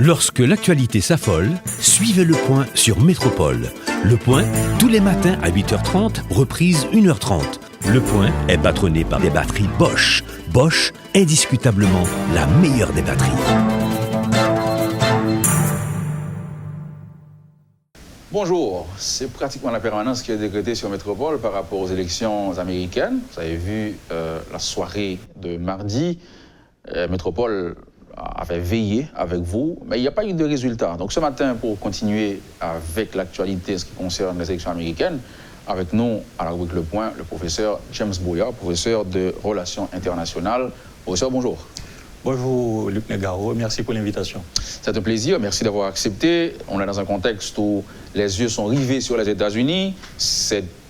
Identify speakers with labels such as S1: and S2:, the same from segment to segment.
S1: Lorsque l'actualité s'affole, suivez Le Point sur Métropole. Le Point, tous les matins à 8h30, reprise 1h30. Le Point est patronné par des batteries Bosch. Bosch, indiscutablement la meilleure des batteries.
S2: Bonjour, c'est pratiquement la permanence qui est décrétée sur Métropole par rapport aux élections américaines. Vous avez vu la soirée de mardi, Métropole avait veillé avec vous, mais il n'y a pas eu de résultat. Donc ce matin, pour continuer avec l'actualité en ce qui concerne les élections américaines, avec nous à la rubrique Le Point, le professeur James Boyard, professeur de Relations internationales. Professeur, bonjour.
S3: Bonjour Luc Negaro, merci pour l'invitation.
S2: C'est un plaisir, merci d'avoir accepté. On est dans un contexte où les yeux sont rivés sur les États-Unis.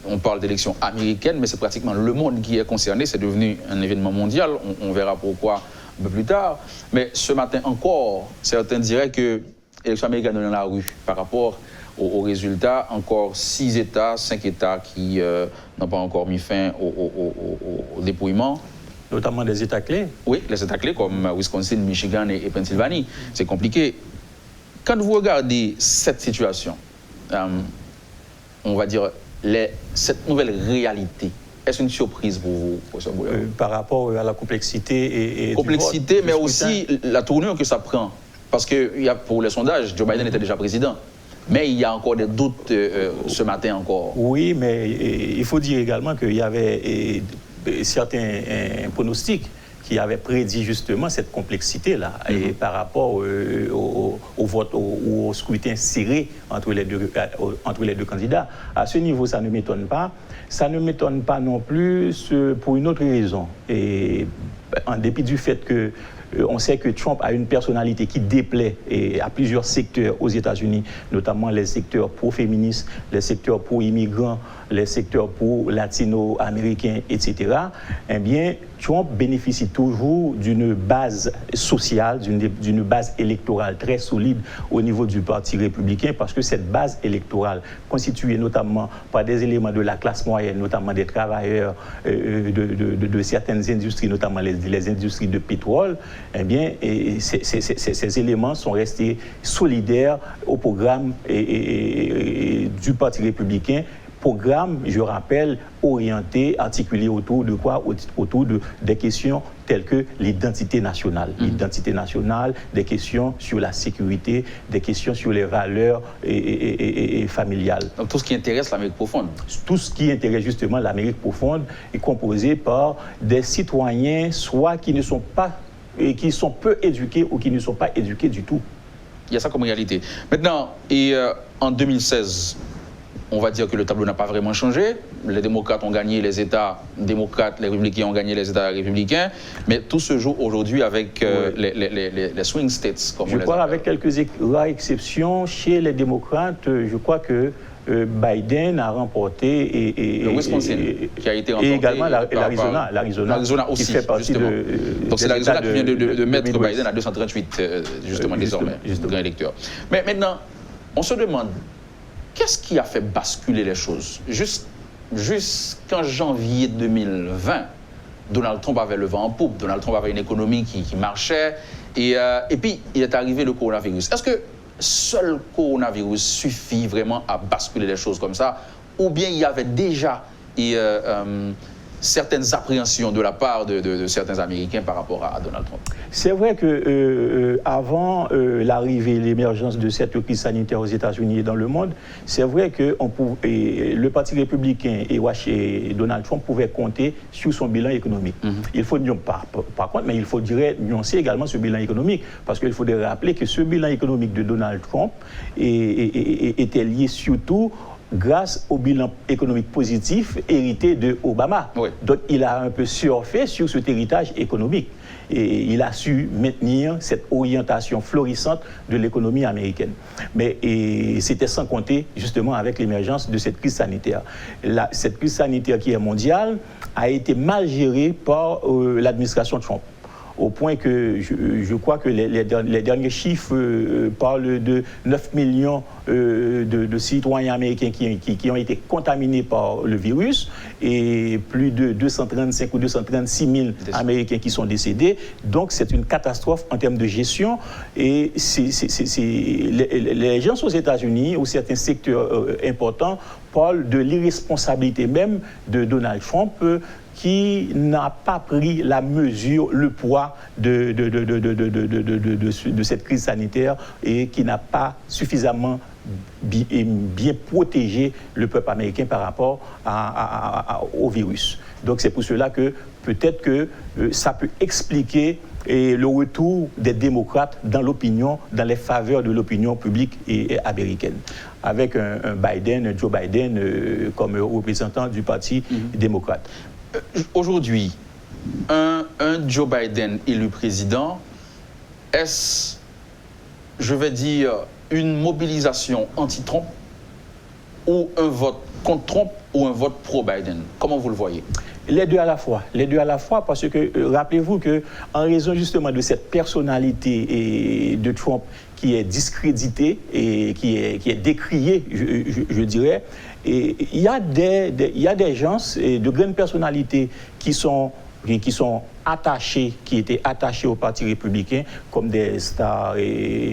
S2: On parle d'élections américaines, mais c'est pratiquement le monde qui est concerné. C'est devenu un événement mondial. On verra pourquoi un peu plus tard. Mais ce matin encore, certains diraient que l'élection américaine est dans la rue par rapport aux résultats. Encore 6 États, 5 États qui n'ont pas encore mis fin au dépouillement.
S3: Notamment des États clés?
S2: Oui, les États clés comme Wisconsin, Michigan et Pennsylvanie. C'est compliqué. Quand vous regardez cette situation, on va dire, cette nouvelle réalité, est-ce une surprise pour vous, professeur Boyard?
S3: Par rapport à la complexité et
S2: complexité, mais aussi la tournure que ça prend. Parce que pour les sondages, Joe Biden était déjà président. Mais il y a encore des doutes ce matin encore.
S3: Oui, mais il faut dire également qu'il y avait certains pronostics qui avaient prédit justement cette complexité-là et par rapport au vote ou au scrutin serré entre les deux candidats. À ce niveau, ça ne m'étonne pas. Ça ne m'étonne pas non plus pour une autre raison. Et en dépit du fait que on sait que Trump a une personnalité qui déplaît à plusieurs secteurs aux États-Unis, notamment les secteurs pro-féministes, les secteurs pro-immigrants, les secteurs pro-latino-américains, etc. Eh bien, Trump bénéficie toujours d'une base sociale, d'une base électorale très solide au niveau du Parti républicain, parce que cette base électorale, constituée notamment par des éléments de la classe moyenne, notamment des travailleurs de certaines industries, notamment les industries de pétrole, eh bien, ces éléments sont restés solidaires au programme du Parti républicain. Programme, je rappelle, orienté, articulé autour de quoi? Autour des questions telles que l'identité nationale. L'identité nationale, des questions sur la sécurité, des questions sur les valeurs familiales.
S2: Donc tout ce qui intéresse l'Amérique profonde.
S3: Tout ce qui intéresse justement l'Amérique profonde est composé par des citoyens, soit qui ne sont pas, qui sont peu éduqués ou qui ne sont pas éduqués du tout.
S2: Il y a ça comme réalité. Maintenant, en 2016, on va dire que le tableau n'a pas vraiment changé. Les démocrates ont gagné les États démocrates, les républicains ont gagné les États républicains. Mais tout se joue aujourd'hui avec les swing states, comme on les appelle.
S3: Je crois avec quelques rares exceptions, chez les démocrates, je crois que Biden a remporté
S2: le Wisconsin qui a été remporté
S3: et également l'Arizona
S2: aussi,
S3: qui fait partie
S2: justement. Donc c'est l'Arizona qui vient de mettre Biden à 238 justement désormais, grand électeur. Mais maintenant, on se demande qu'est-ce qui a fait basculer les choses? Jusqu'en janvier 2020, Donald Trump avait le vent en poupe, Donald Trump avait une économie qui marchait, et puis il est arrivé le coronavirus. Est-ce que seul le coronavirus suffit vraiment à basculer les choses comme ça, ou bien il y avait déjà certaines appréhensions de la part de certains Américains par rapport à Donald Trump?
S3: C'est vrai que avant l'arrivée, l'émergence de cette crise sanitaire aux États-Unis et dans le monde, c'est vrai que le Parti républicain et Donald Trump pouvaient compter sur son bilan économique. Il faut par contre, mais il faudrait nuancer également ce bilan économique, parce qu'il faudrait rappeler que ce bilan économique de Donald Trump était lié surtout grâce au bilan économique positif hérité de Obama. Oui. Donc il a un peu surfé sur cet héritage économique. Et il a su maintenir cette orientation florissante de l'économie américaine. Mais c'était sans compter justement avec l'émergence de cette crise sanitaire. Cette crise sanitaire qui est mondiale a été mal gérée par l'administration Trump. au point que je crois que les derniers chiffres parlent de 9 millions de citoyens américains qui ont été contaminés par le virus et plus de 235 ou 236 000 Américains qui sont décédés. Donc c'est une catastrophe en termes de gestion et les gens aux États-Unis ou certains secteurs importants parlent de l'irresponsabilité même de Donald Trump qui n'a pas pris la mesure, le poids de cette crise sanitaire et qui n'a pas suffisamment bien protégé le peuple américain par rapport au virus. Donc c'est pour cela que peut-être que ça peut expliquer le retour des démocrates dans l'opinion, dans les faveurs de l'opinion publique américaine, avec un Joe Biden comme représentant du Parti démocrate.
S2: Aujourd'hui, un Joe Biden élu président, est-ce, je vais dire, une mobilisation anti-Trump ou un vote contre Trump ou un vote pro-Biden? Comment vous le voyez?
S3: Les deux à la fois. Les deux à la fois parce que, rappelez-vous qu'en raison justement de cette personnalité de Trump qui est discréditée et qui est décriée, je dirais, et il y a des gens, de grandes personnalités qui sont attachés, qui étaient attachés au Parti républicain, comme des stars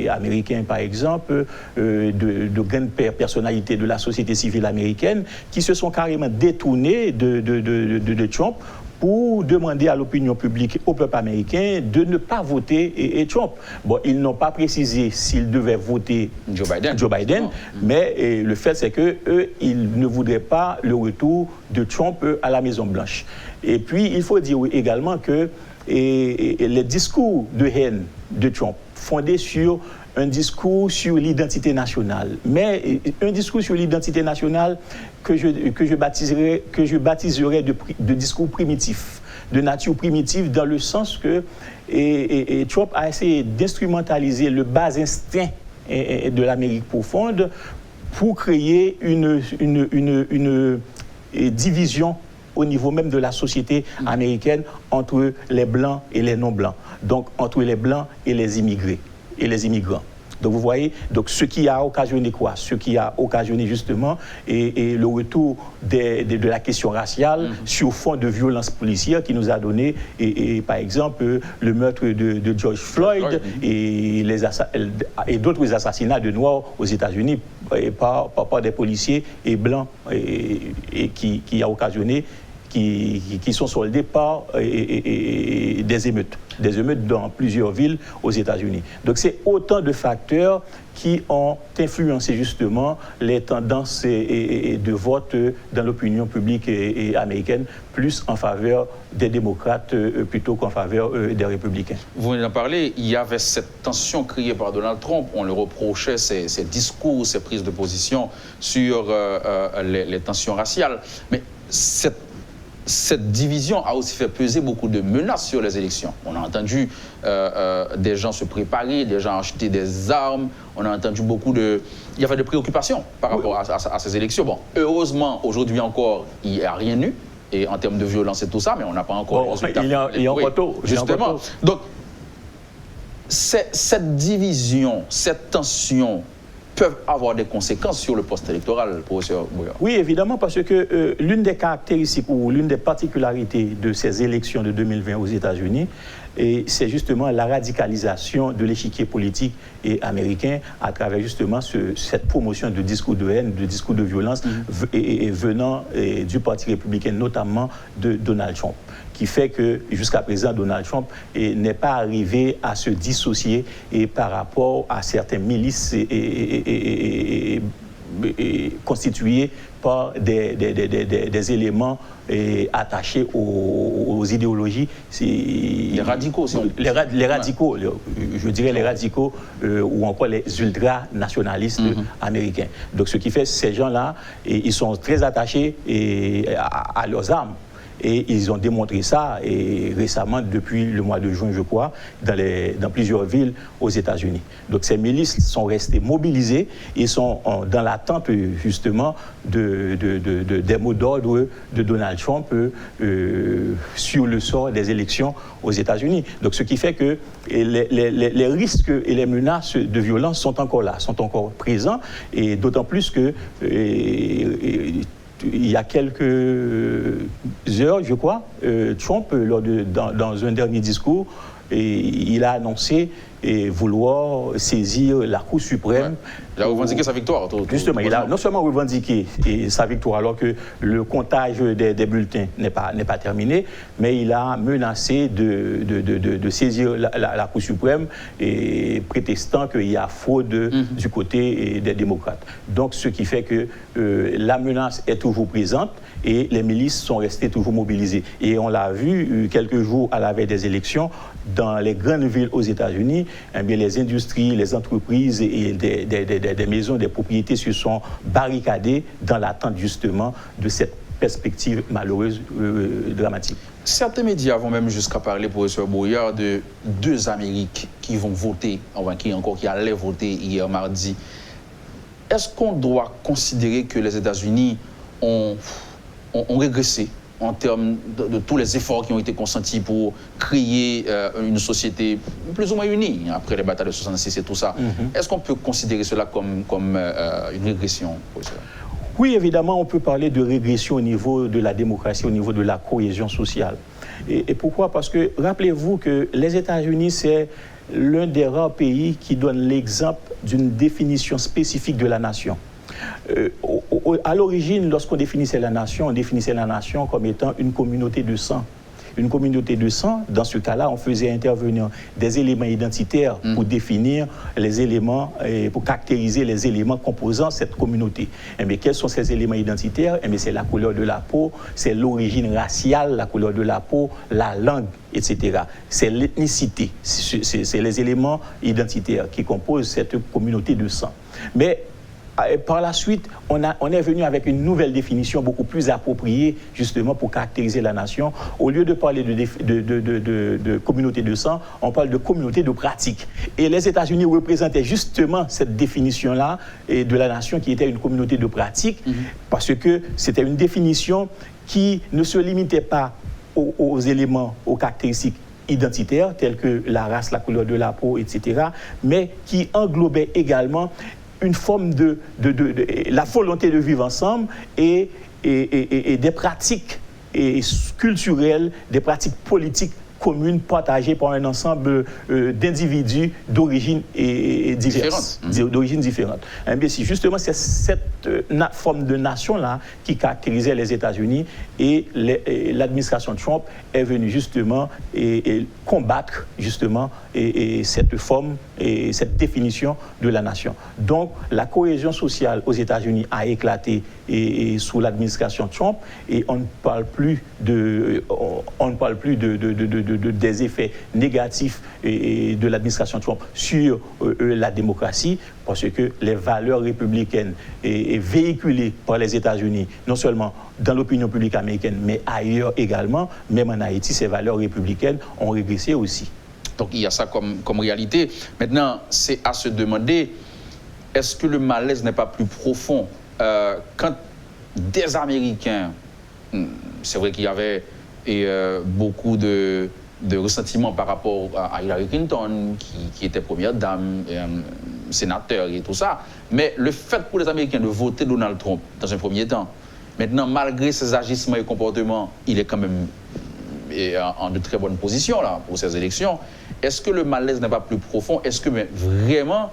S3: américains par exemple, de grandes personnalités de la société civile américaine, qui se sont carrément détournés de Trump pour demander à l'opinion publique, au peuple américain, de ne pas voter Trump. Bon, ils n'ont pas précisé s'ils devaient voter Joe Biden, mais le fait c'est que eux, ils ne voudraient pas le retour de Trump à la Maison-Blanche. Et puis, il faut dire également que les discours de haine de Trump, fondés sur un discours sur l'identité nationale, mais un discours sur l'identité nationale que je baptiserais de discours primitif, de nature primitive, dans le sens que Trump a essayé d'instrumentaliser le bas instinct de l'Amérique profonde pour créer une division au niveau même de la société américaine entre les Blancs et les non-Blancs, donc entre les Blancs et les immigrés et les immigrants. Donc vous voyez, donc ce qui a occasionné quoi? Ce qui a occasionné justement le retour de la question raciale sur fond de violence policière qui nous a donné, par exemple, le meurtre de George Floyd et d'autres assassinats de Noirs aux États-Unis par des policiers blancs qui a occasionné, qui sont soldés par des émeutes dans plusieurs villes aux États-Unis. Donc c'est autant de facteurs qui ont influencé justement les tendances de vote dans l'opinion publique américaine, plus en faveur des démocrates plutôt qu'en faveur des républicains.
S2: Vous venez d'en parler, il y avait cette tension créée par Donald Trump, on le reprochait, ses discours, ses prises de position sur les tensions raciales, mais cette division a aussi fait peser beaucoup de menaces sur les élections. On a entendu des gens se préparer, des gens acheter des armes, on a entendu il y avait des préoccupations par rapport à ces élections. Bon, heureusement, aujourd'hui encore, il n'y a rien eu, et en termes de violence et tout ça, mais on n'a pas encore le résultat.
S3: Il y a encore tôt.
S2: Justement. Donc, cette division, cette tension, peuvent avoir des conséquences sur le poste électoral, professeur Bouillard.
S3: Oui, évidemment, parce que l'une des caractéristiques ou l'une des particularités de ces élections de 2020 aux États-Unis, c'est justement la radicalisation de l'échiquier politique américain à travers justement cette promotion de discours de haine, de discours de violence venant du Parti républicain, notamment de Donald Trump, qui fait que jusqu'à présent, Donald Trump n'est pas arrivé à se dissocier par rapport à certaines milices constituées par des éléments attachés aux idéologies.
S2: Les radicaux, si on dit.
S3: Les radicaux, je dirais les radicaux ou encore les ultranationalistes américains. Donc ce qui fait ces gens-là, ils sont très attachés à leurs armes. Et ils ont démontré ça et récemment, depuis le mois de juin, je crois, dans plusieurs villes aux États-Unis. Donc ces milices sont restées mobilisées et sont dans l'attente justement des mots d'ordre de Donald Trump sur le sort des élections aux États-Unis. Donc ce qui fait que les risques et les menaces de violence sont encore là, sont encore présents, et d'autant plus que il y a quelques heures, je crois, Trump, dans un dernier discours, il a annoncé vouloir saisir la Cour suprême.
S2: Il a revendiqué sa victoire.
S3: Justement, il a non seulement revendiqué sa victoire alors que le comptage des bulletins n'est pas terminé, mais il a menacé de saisir la Cour suprême et prétextant qu'il y a fraude du côté des démocrates. Donc, ce qui fait que la menace est toujours présente et les milices sont restées toujours mobilisées. Et on l'a vu quelques jours à la veille des élections, dans les grandes villes aux États-Unis, eh bien, les industries, les entreprises et des maisons, des propriétés se sont barricadées dans l'attente justement de cette perspective malheureuse, dramatique.
S2: Certains médias vont même jusqu'à parler, professeur Boyard, de 2 Amériques qui vont voter, enfin qui allaient voter hier mardi. Est-ce qu'on doit considérer que les États-Unis ont régressé en termes de tous les efforts qui ont été consentis pour créer une société plus ou moins unie après les batailles de 66 et tout ça? Est-ce qu'on peut considérer cela comme une régression, professeur?
S3: Oui, évidemment, on peut parler de régression au niveau de la démocratie, au niveau de la cohésion sociale. Et pourquoi? Parce que rappelez-vous que les États-Unis, c'est l'un des rares pays qui donne l'exemple d'une définition spécifique de la nation. À l'origine, lorsqu'on définissait la nation, on définissait la nation comme étant une communauté de sang. Une communauté de sang, dans ce cas-là, on faisait intervenir des éléments identitaires pour définir les éléments, pour caractériser les éléments composant cette communauté. Mais quels sont ces éléments identitaires? C'est la couleur de la peau, c'est l'origine raciale, la couleur de la peau, la langue, etc. C'est l'ethnicité, c'est les éléments identitaires qui composent cette communauté de sang. Mais par la suite, on est venu avec une nouvelle définition beaucoup plus appropriée justement pour caractériser la nation. Au lieu de parler de communauté de sang, on parle de communauté de pratique. Et les États-Unis représentaient justement cette définition-là de la nation qui était une communauté de pratique parce que c'était une définition qui ne se limitait pas aux éléments, aux caractéristiques identitaires tels que la race, la couleur de la peau, etc., mais qui englobait également une forme de la volonté de vivre ensemble et des pratiques culturelles, des pratiques politiques communes partagées par un ensemble d'individus d'origine diverses, d'origine différente. C'est justement cette forme de nation-là qui caractérisait les États-Unis et l'administration Trump est venue justement combattre justement cette forme et cette définition de la nation. Donc la cohésion sociale aux États-Unis a éclaté sous l'administration Trump et on ne parle plus des effets négatifs de l'administration Trump sur la démocratie, parce que les valeurs républicaines véhiculées par les États-Unis, non seulement dans l'opinion publique américaine, mais ailleurs également, même en Haïti, ces valeurs républicaines ont régressé aussi.
S2: Donc il y a ça comme réalité. Maintenant, c'est à se demander, est-ce que le malaise n'est pas plus profond quand des Américains, c'est vrai qu'il y avait beaucoup de ressentiment par rapport à Hillary Clinton, qui était première dame, sénateur et tout ça, mais le fait pour les Américains de voter Donald Trump dans un premier temps, maintenant, malgré ses agissements et comportements, il est quand même en de très bonnes positions là, pour ces élections. Est-ce que le malaise n'est pas plus profond? Est-ce que vraiment,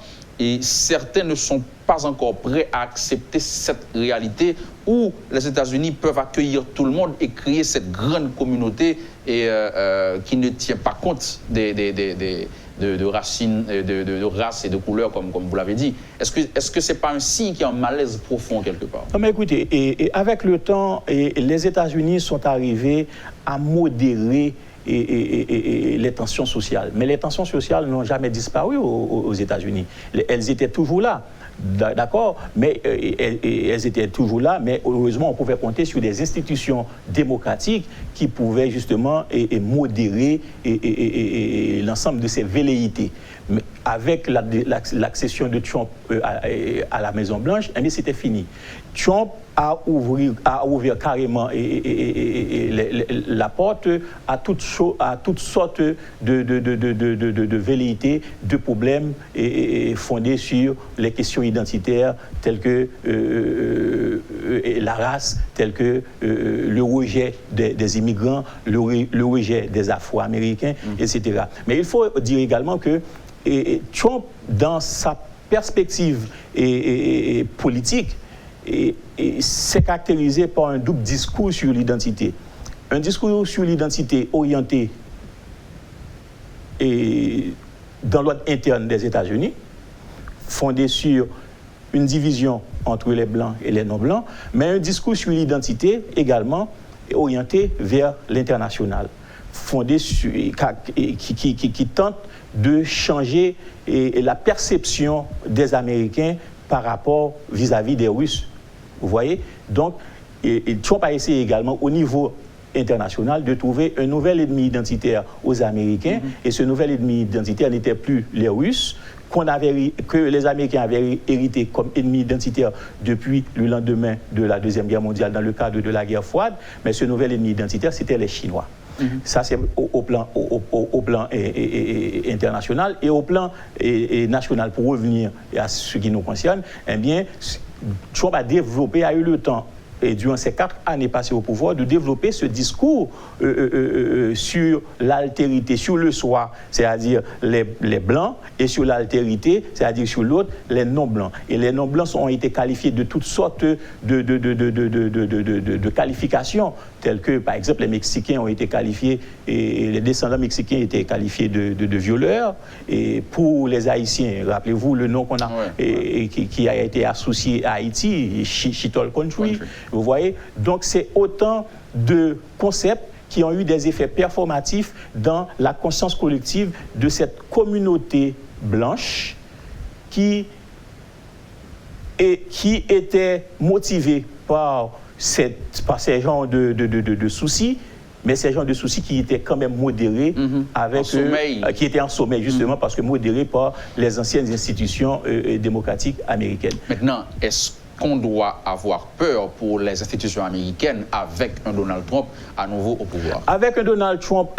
S2: certains ne sont pas encore prêts à accepter cette réalité où les États-Unis peuvent accueillir tout le monde et créer cette grande communauté qui ne tient pas compte de racines, de races et de couleurs, comme vous l'avez dit? Est-ce que ce n'est pas un signe qu'il y a un malaise profond quelque part?
S3: Non, mais écoutez, et avec le temps, les États-Unis sont arrivés à modérer les tensions sociales. Mais les tensions sociales n'ont jamais disparu aux États-Unis. Elles étaient toujours là. D'accord, mais elles étaient toujours là, mais heureusement on pouvait compter sur des institutions démocratiques qui pouvaient justement modérer l'ensemble de ces velléités. Mais avec l'accession de Trump à la Maison-Blanche, c'était fini. Trump a ouvert carrément la porte à toutes sortes de velléités, de problèmes fondés sur les questions identitaires telles que la race, telles que le rejet des immigrants, le rejet des Afro-Américains, etc. Mais il faut dire également que Trump, dans sa perspective politique, s'est caractérisé par un double discours sur l'identité. Un discours sur l'identité orienté dans l'ordre interne des États-Unis, fondé sur une division entre les Blancs et les non-Blancs, mais un discours sur l'identité également orienté vers l'international, fondé sur, qui tente de changer la perception des Américains par rapport vis-à-vis des Russes. Vous voyez? Donc, Trump a essayé également au niveau international de trouver un nouvel ennemi identitaire aux Américains, et ce nouvel ennemi identitaire n'était plus les Russes, que les Américains avaient hérité comme ennemi identitaire depuis le lendemain de la Deuxième Guerre mondiale dans le cadre de la guerre froide, mais ce nouvel ennemi identitaire, c'était les Chinois. Ça, c'est au plan international. Et au plan national, pour revenir à ce qui nous concerne, eh bien, Trump a eu le temps, et durant ces 4 années passées au pouvoir, de développer ce discours sur l'altérité, sur le soi, c'est-à-dire les Blancs, et sur l'altérité, c'est-à-dire sur l'autre, les non-Blancs. Et les non-Blancs ont été qualifiés de toutes sortes de qualifications, telles que, par exemple, les Mexicains ont été qualifiés, et les descendants mexicains étaient qualifiés de violeurs. Et pour les Haïtiens, rappelez-vous le nom qu'on a, qui a été associé à Haïti, Chitol Country. Vous voyez? Donc, c'est autant de concepts qui ont eu des effets performatifs dans la conscience collective de cette communauté blanche qui était motivée par ces genres de soucis, mais ces genres de soucis qui étaient quand même modérés, qui étaient en sommeil justement, parce que modérés par les anciennes institutions démocratiques américaines.
S2: Maintenant, est-ce qu'on doit avoir peur pour les institutions américaines avec un Donald Trump à nouveau au pouvoir? Avec un Donald Trump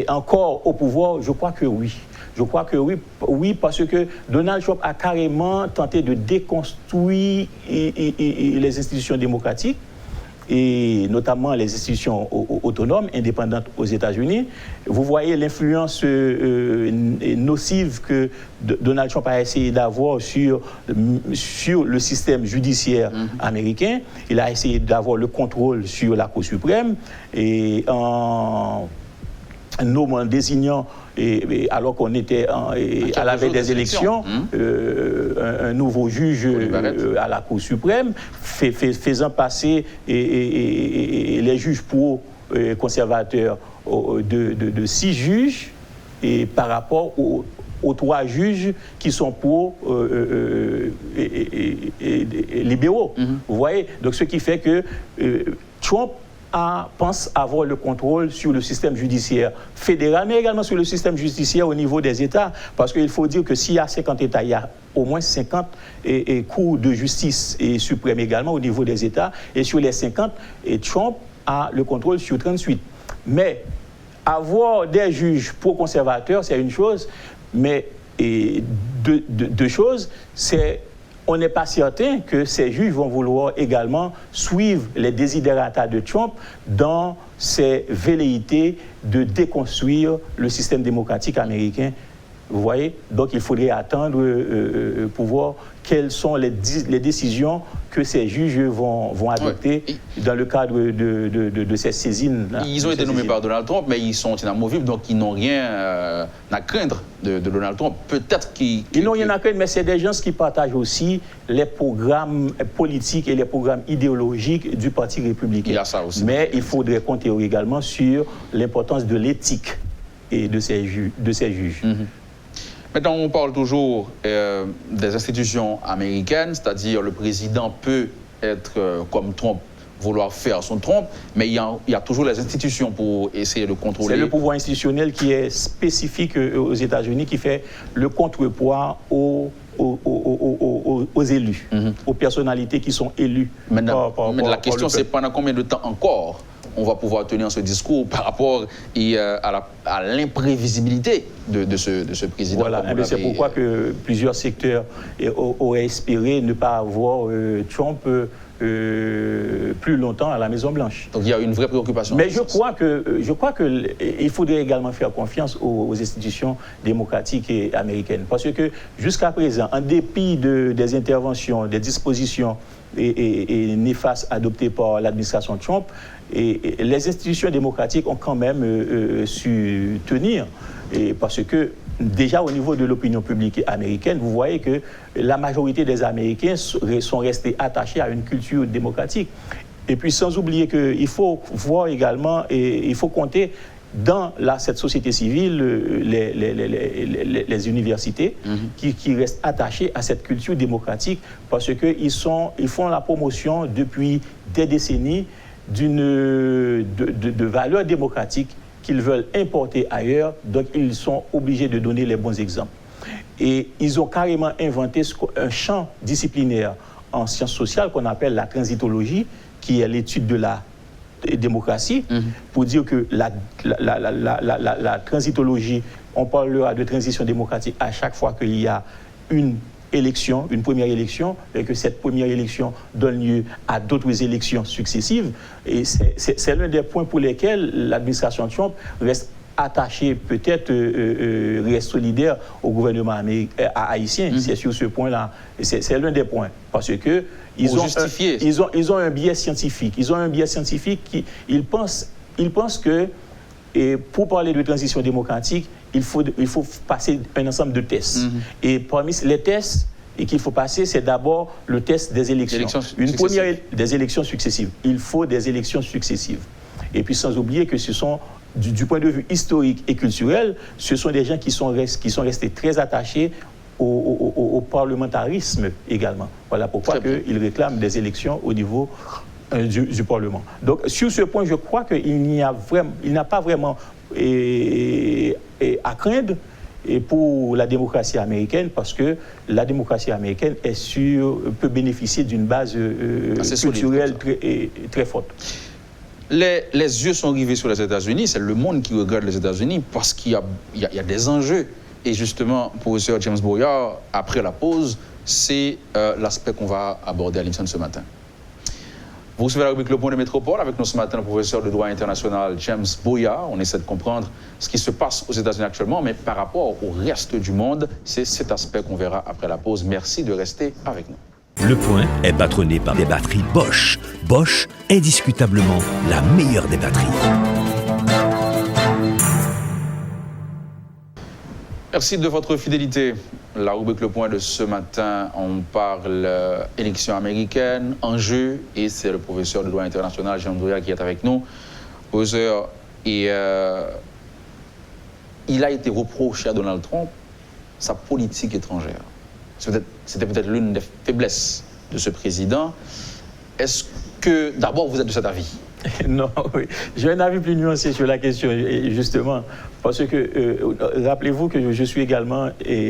S3: encore au pouvoir, je crois que oui. Je crois que oui, parce que Donald Trump a carrément tenté de déconstruire les institutions démocratiques, et notamment les institutions autonomes, indépendantes aux États-Unis. Vous voyez l'influence nocive que Donald Trump a essayé d'avoir sur le système judiciaire américain. Il a essayé d'avoir le contrôle sur la Cour suprême, et en désignant, alors qu'on était à la veille des élections, un nouveau juge à la Cour suprême, faisant passer les juges pro-conservateurs de 6 juges et par rapport aux 3 juges qui sont pro-libéraux. Vous voyez? Donc, ce qui fait que Trump pense avoir le contrôle sur le système judiciaire fédéral, mais également sur le système judiciaire au niveau des États. Parce qu'il faut dire que s'il y a 50 États, il y a au moins 50 cours de justice suprême également au niveau des États. Et sur les 50, Trump a le contrôle sur 38. Mais avoir des juges pro-conservateurs, c'est une chose, mais deux choses, c'est... On n'est pas certain que ces juges vont vouloir également suivre les desiderata de Trump dans ses velléités de déconstruire le système démocratique américain Vous voyez? Donc il faudrait attendre pour voir quelles sont les décisions que ces juges vont adopter dans le cadre de ces saisines.
S2: Ils ont été nommés par Donald Trump, mais ils sont inamovibles, donc ils n'ont rien à craindre de Donald Trump. Peut-être qu'ils...
S3: Ils n'ont rien à craindre, mais c'est des gens qui partagent aussi les programmes politiques et les programmes idéologiques du Parti républicain.
S2: Il y a ça aussi.
S3: Mais il faudrait compter également sur l'importance de l'éthique et de ces juges.
S2: Mm-hmm. Maintenant, on parle toujours des institutions américaines, c'est-à-dire le président peut être comme Trump, vouloir faire son Trump, mais il y a toujours les institutions pour essayer de contrôler.
S3: C'est le pouvoir institutionnel qui est spécifique aux États-Unis, qui fait le contrepoids aux élus, aux personnalités qui sont élues.
S2: Mais la question, c'est pendant combien de temps encore on va pouvoir tenir ce discours par rapport à l'imprévisibilité de ce président.
S3: Voilà, c'est pourquoi que plusieurs secteurs auraient espéré ne pas avoir Trump plus longtemps à la Maison-Blanche.
S2: Donc il y a une vraie préoccupation.
S3: Mais je crois qu'il faudrait également faire confiance aux institutions démocratiques et américaines. Parce que jusqu'à présent, en dépit des interventions, des dispositions et néfastes adoptées par l'administration Trump, les institutions démocratiques ont quand même su tenir. Parce que déjà au niveau de l'opinion publique américaine, vous voyez que la majorité des Américains sont restés attachés à une culture démocratique. Et puis sans oublier qu'il faut voir également, et il faut compter dans cette société civile, les universités qui restent attachées à cette culture démocratique parce qu'ils font la promotion depuis des décennies de valeurs démocratiques qu'ils veulent importer ailleurs, donc ils sont obligés de donner les bons exemples. Et ils ont carrément inventé un champ disciplinaire en sciences sociales qu'on appelle la transitologie, qui est l'étude de la démocratie, pour dire que la transitologie, on parlera de transition démocratique à chaque fois qu'il y a une première élection, et que cette première élection donne lieu à d'autres élections successives. Et c'est l'un des points pour lesquels l'administration Trump reste attachée, peut-être reste solidaire au gouvernement haïtien. C'est sur ce point-là. C'est l'un des points. Parce que ils ont un biais scientifique. Ils ont un biais scientifique ils pensent que, pour parler de transition démocratique, il faut passer un ensemble de tests. Et parmi les tests qu'il faut passer, c'est d'abord le test des élections. Des élections successives. Il faut des élections successives. Et puis sans oublier que ce sont, du point de vue historique et culturel, ce sont des gens qui sont restés très attachés au parlementarisme également. Voilà pourquoi ils réclament des élections au niveau du Parlement. Donc sur ce point, je crois qu'il n'a pas vraiment à craindre pour la démocratie américaine, parce que la démocratie américaine peut bénéficier d'une base culturelle très forte.
S2: Les yeux sont rivés sur les États-Unis, c'est le monde qui regarde les États-Unis parce qu'il y a des enjeux. Et justement, professeur James Boyar, après la pause, c'est l'aspect qu'on va aborder à l'émission ce matin. Vous recevez la rubrique Le Point de Métropole avec nous ce matin le professeur de droit international James Boyar. On essaie de comprendre ce qui se passe aux États-Unis actuellement, mais par rapport au reste du monde, c'est cet aspect qu'on verra après la pause. Merci de rester avec nous.
S1: Le Point est patronné par des batteries Bosch. Bosch, indiscutablement la meilleure des batteries.
S2: Merci de votre fidélité. La rubrique Le Point de ce matin, on parle élection américaine, enjeux, et c'est le professeur de droit international, James Boyar, qui est avec nous. Professeur, il a été reproché à Donald Trump sa politique étrangère. C'était peut-être l'une des faiblesses de ce président. Est-ce que, d'abord, vous êtes de cet avis?
S3: Non, oui. J'ai un avis plus nuancé sur la question, justement, parce que rappelez-vous que je suis également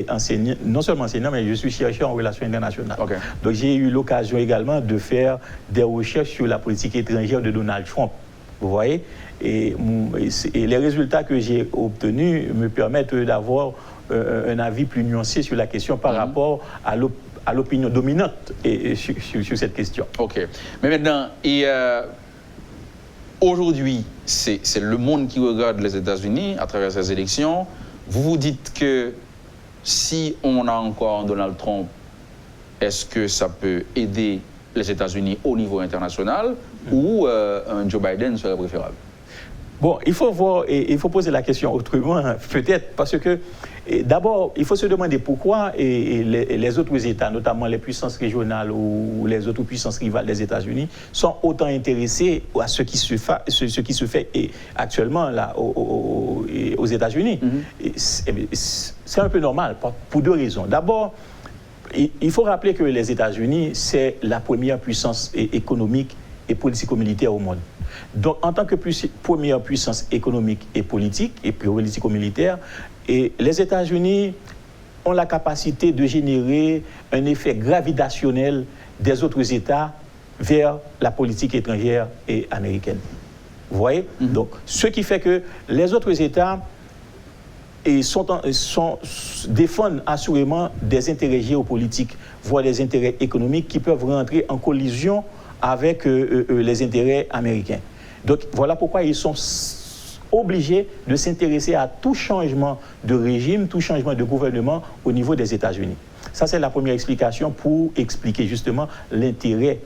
S3: enseignant, non seulement enseignant, mais je suis chercheur en relations internationales. Okay. Donc j'ai eu l'occasion également de faire des recherches sur la politique étrangère de Donald Trump. Vous voyez, et les résultats que j'ai obtenus me permettent d'avoir un avis plus nuancé sur la question par rapport à l'opinion dominante sur cette question.
S2: OK. Mais maintenant, aujourd'hui, c'est le monde qui regarde les États-Unis à travers ces élections. Vous vous dites que si on a encore un Donald Trump, est-ce que ça peut aider les États-Unis au niveau international ou un Joe Biden serait préférable?
S3: Bon, il faut voir, et il faut poser la question autrement, peut-être, parce que d'abord, il faut se demander pourquoi les autres États, notamment les puissances régionales ou les autres puissances rivales des États-Unis, sont autant intéressés à ce qui se fait actuellement là, aux États-Unis. C'est un peu normal, pour deux raisons. D'abord, il faut rappeler que les États-Unis, c'est la première puissance économique et politico-militaire au monde. Donc, en tant que première puissance économique et politique, et politico-militaire, les États-Unis ont la capacité de générer un effet gravitationnel des autres États vers la politique étrangère et américaine. Vous voyez? Donc, ce qui fait que les autres États défendent assurément des intérêts géopolitiques, voire des intérêts économiques qui peuvent rentrer en collision avec les intérêts américains. Donc voilà pourquoi ils sont obligés de s'intéresser à tout changement de régime, tout changement de gouvernement au niveau des États-Unis. Ça, c'est la première explication pour expliquer justement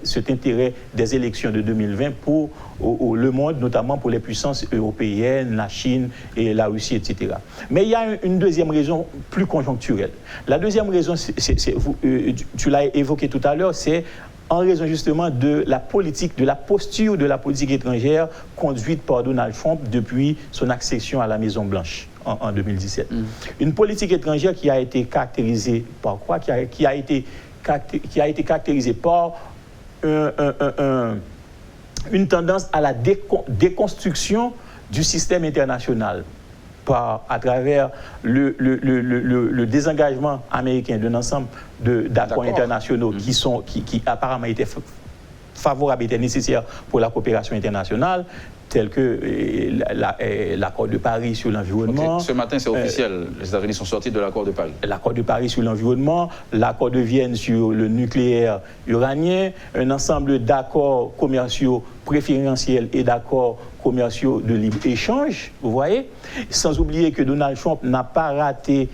S3: cet intérêt des élections de 2020 pour le monde, notamment pour les puissances européennes, la Chine et la Russie, etc. Mais il y a une deuxième raison plus conjoncturelle. La deuxième raison, tu l'as évoqué tout à l'heure, c'est en raison justement de la politique, de la posture de la politique étrangère conduite par Donald Trump depuis son accession à la Maison-Blanche en 2017. Une politique étrangère qui a été caractérisée par quoi? Qui a été caractérisée par une tendance à la déconstruction du système international à travers le désengagement américain d'un ensemble d'accords internationaux qui apparemment étaient favorables, étaient nécessaires pour la coopération internationale, tels que l'accord de Paris sur l'environnement.
S2: Okay. Ce matin, c'est officiel, les États-Unis sont sortis de l'accord de Paris.
S3: L'accord de Paris sur l'environnement, l'accord de Vienne sur le nucléaire iranien, un ensemble d'accords commerciaux préférentiels et d'accords commerciaux de libre-échange, vous voyez, sans oublier que Donald Trump n'a pas raté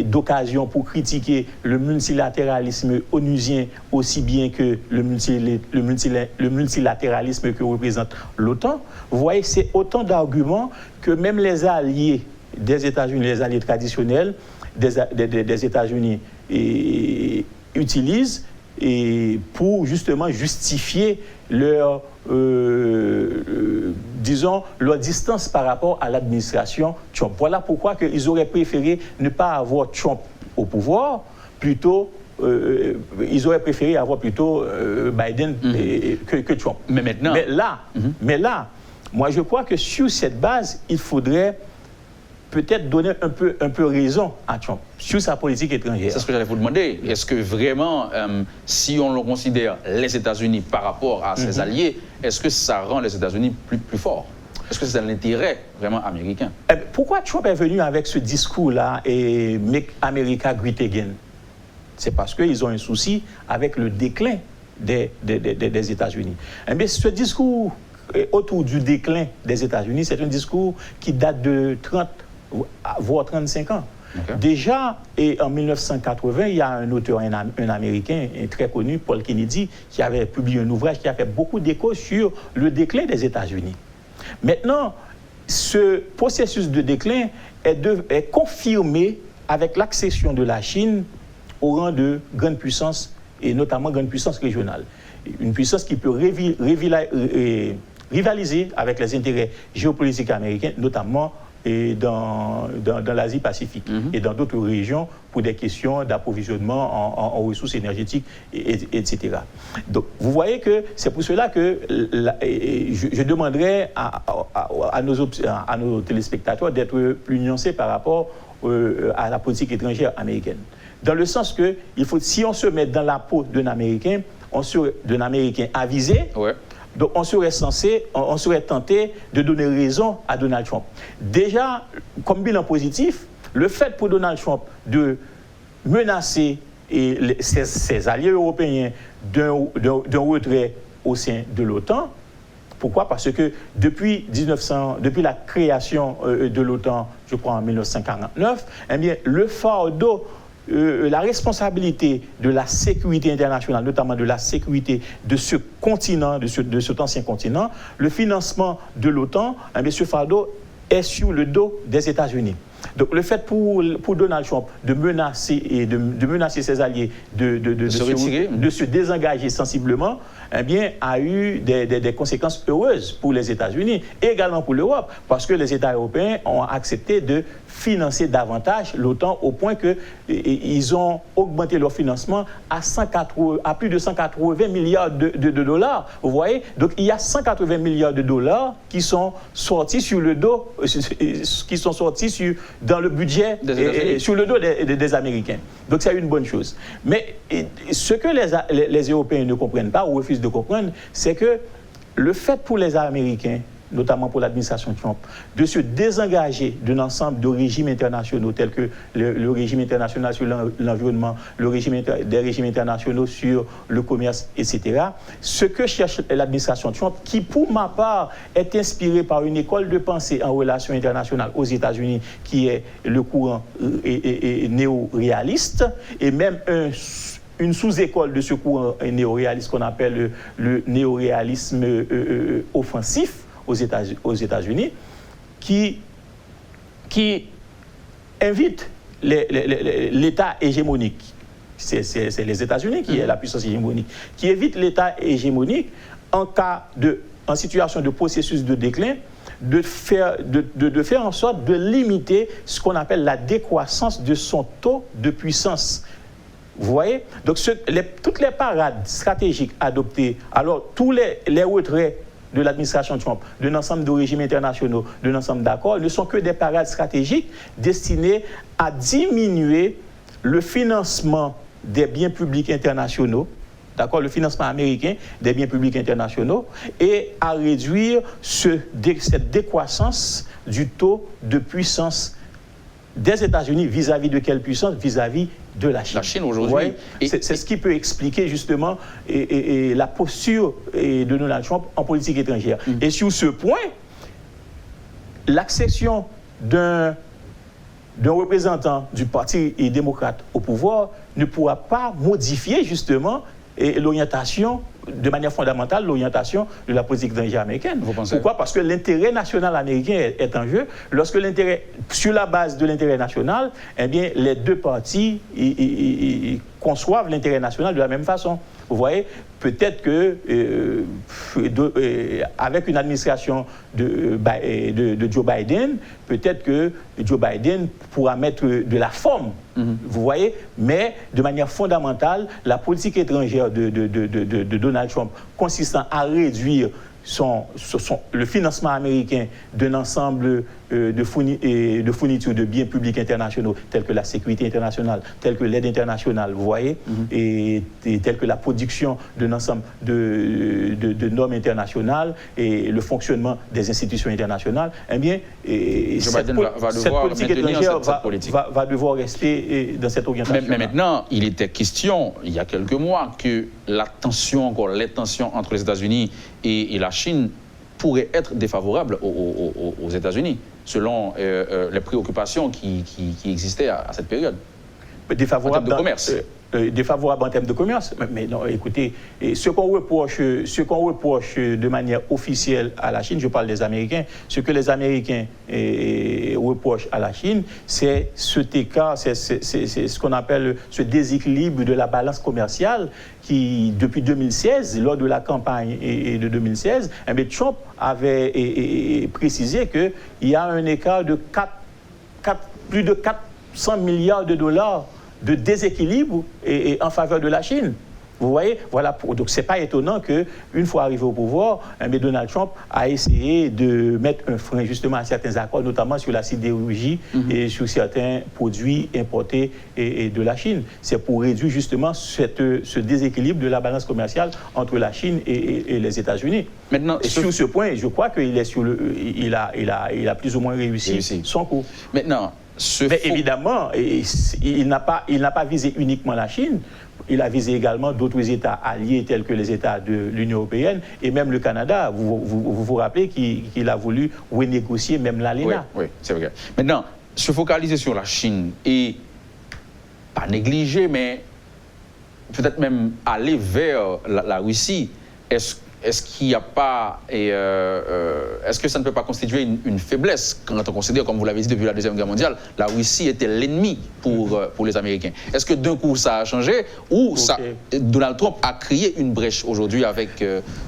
S3: d'occasion pour critiquer le multilatéralisme onusien aussi bien que le multilatéralisme que représente l'OTAN. Vous voyez, c'est autant d'arguments que même les alliés des États-Unis, les alliés traditionnels des États-Unis utilisent pour justement justifier leur distance par rapport à l'administration Trump. Voilà pourquoi ils auraient préféré ne pas avoir Trump au pouvoir, ils auraient préféré avoir plutôt Biden que Trump. Mais là, moi je crois que sur cette base, il faudrait peut-être donner un peu raison à Trump sur sa politique étrangère.
S2: C'est ce que j'allais vous demander. Est-ce que vraiment, si on le considère les États-Unis par rapport à ses alliés, est-ce que ça rend les États-Unis plus forts? Est-ce que c'est un intérêt vraiment américain?
S3: Pourquoi Trump est venu avec ce discours-là et Make America Great Again? C'est parce qu'ils ont un souci avec le déclin des États-Unis. Mais ce discours autour du déclin des États-Unis, c'est un discours qui date de 30 voire 35 ans. Okay. Déjà, en 1980, il y a un auteur, un Américain très connu, Paul Kennedy, qui avait publié un ouvrage qui a fait beaucoup d'écho sur le déclin des États-Unis. Maintenant, ce processus de déclin est confirmé avec l'accession de la Chine au rang de grande puissance, et notamment grande puissance régionale. Une puissance qui peut rivaliser avec les intérêts géopolitiques américains, notamment dans l'Asie-Pacifique et dans d'autres régions pour des questions d'approvisionnement en ressources énergétiques, etc. Donc, vous voyez que c'est pour cela que je demanderais à nos téléspectateurs d'être plus nuancés par rapport à la politique étrangère américaine. Dans le sens que, si on se met dans la peau d'un Américain avisé, ouais. Donc on serait tenté de donner raison à Donald Trump. Déjà, comme bilan positif, le fait pour Donald Trump de menacer ses alliés européens d'un retrait au sein de l'OTAN Pourquoi? Parce que depuis la création de l'OTAN, je crois en 1949, eh bien, le fardeau, la responsabilité de la sécurité internationale, notamment de la sécurité de ce continent, de cet ancien continent, le financement de l'OTAN, eh bien, ce fardeau est sur le dos des États-Unis. Donc le fait pour Donald Trump de menacer ses alliés de se désengager sensiblement, eh bien, a eu des conséquences heureuses pour les États-Unis et également pour l'Europe, parce que les États européens ont accepté de financer davantage l'OTAN au point qu'ils ont augmenté leur financement à plus de 180 milliards de dollars. Vous voyez? Donc il y a 180 milliards de dollars qui sont sortis sur le dos, qui sont sortis dans le budget, sur le dos des Américains. Donc c'est une bonne chose. Mais ce que les Européens ne comprennent pas ou refusent de comprendre, c'est que le fait pour les Américains, notamment pour l'administration Trump, de se désengager d'un ensemble de régimes internationaux tels que le régime international sur l'environnement, des régimes internationaux sur le commerce, etc. Ce que cherche l'administration Trump, qui pour ma part est inspirée par une école de pensée en relations internationales aux États-Unis, qui est le courant néo-réaliste, et même une sous-école de ce courant néo-réaliste qu'on appelle le néo-réalisme offensif, aux États-Unis, qui invite l'État hégémonique, c'est les États-Unis qui est la puissance hégémonique, qui évite l'État hégémonique en situation de processus de déclin, de faire en sorte de limiter ce qu'on appelle la décroissance de son taux de puissance. Vous voyez? Donc toutes les parades stratégiques adoptées, alors tous les retraits de l'administration Trump, d'un ensemble de régimes internationaux, d'un ensemble d'accords, ne sont que des parades stratégiques destinées à diminuer le financement des biens publics internationaux, d'accord, le financement américain des biens publics internationaux, et à réduire cette décroissance du taux de puissance des États-Unis vis-à-vis de quelle puissance? Vis-à-vis de la Chine.
S2: La Chine aujourd'hui.
S3: C'est ce qui peut expliquer justement la posture de Donald Trump en politique étrangère. Et sur ce point, l'accession d'un représentant du Parti démocrate au pouvoir ne pourra pas modifier justement l'orientation, de manière fondamentale, l'orientation de la politique étrangère américaine. Pourquoi? Parce que l'intérêt national américain est en jeu. Lorsque sur la base de l'intérêt national, eh bien, les deux partis conçoivent l'intérêt national de la même façon. Vous voyez, peut-être que avec une administration de Joe Biden, peut-être que Joe Biden pourra mettre de la forme, vous voyez, mais de manière fondamentale, la politique étrangère de Donald Trump consistant à réduire le financement américain d'un ensemble de fournitures de biens publics internationaux, tels que la sécurité internationale, tels que l'aide internationale, vous voyez, et tels que la production d'un ensemble de normes internationales et le fonctionnement des institutions internationales, eh bien, cette politique étrangère va devoir rester dans cette orientation.
S2: Mais maintenant, il était question, il y a quelques mois, que les tensions entre les États-Unis et la Chine pourrait être défavorable aux États-Unis, selon les préoccupations qui existaient à cette période.
S3: Défavorable
S2: en termes de commerce.
S3: Défavorable en termes de commerce. Mais non, écoutez, ce qu'on reproche de manière officielle à la Chine, je parle des Américains, ce que les Américains reprochent à la Chine, c'est cet écart, c'est ce qu'on appelle ce déséquilibre de la balance commerciale qui, depuis 2016, lors de la campagne de 2016, Trump avait précisé qu'il y a un écart de plus de 400 milliards de dollars de déséquilibre en faveur de la Chine. Vous voyez, voilà. Donc, ce n'est pas étonnant qu'une fois arrivé au pouvoir, Donald Trump a essayé de mettre un frein justement à certains accords, notamment sur la sidérurgie et sur certains produits importés de la Chine. C'est pour réduire justement ce déséquilibre de la balance commerciale entre la Chine et les États-Unis. Maintenant, sur ce point, je crois qu'il est il a plus ou moins réussi son coup.
S2: Maintenant,
S3: mais évidemment, il n'a pas visé uniquement la Chine. Il a visé également d'autres États alliés tels que les États de l'Union européenne et même le Canada. Vous rappelez qu'il a voulu renégocier même l'ALENA.
S2: Oui, c'est vrai. Maintenant, se focaliser sur la Chine et pas négliger, mais peut-être même aller vers la Russie, est-ce qu'il n'y a pas, est-ce que ça ne peut pas constituer une faiblesse quand on considère, comme vous l'avez dit depuis la Deuxième Guerre mondiale, la Russie était l'ennemi pour les Américains. Est-ce que d'un coup ça a changé ou Donald Trump a créé une brèche aujourd'hui avec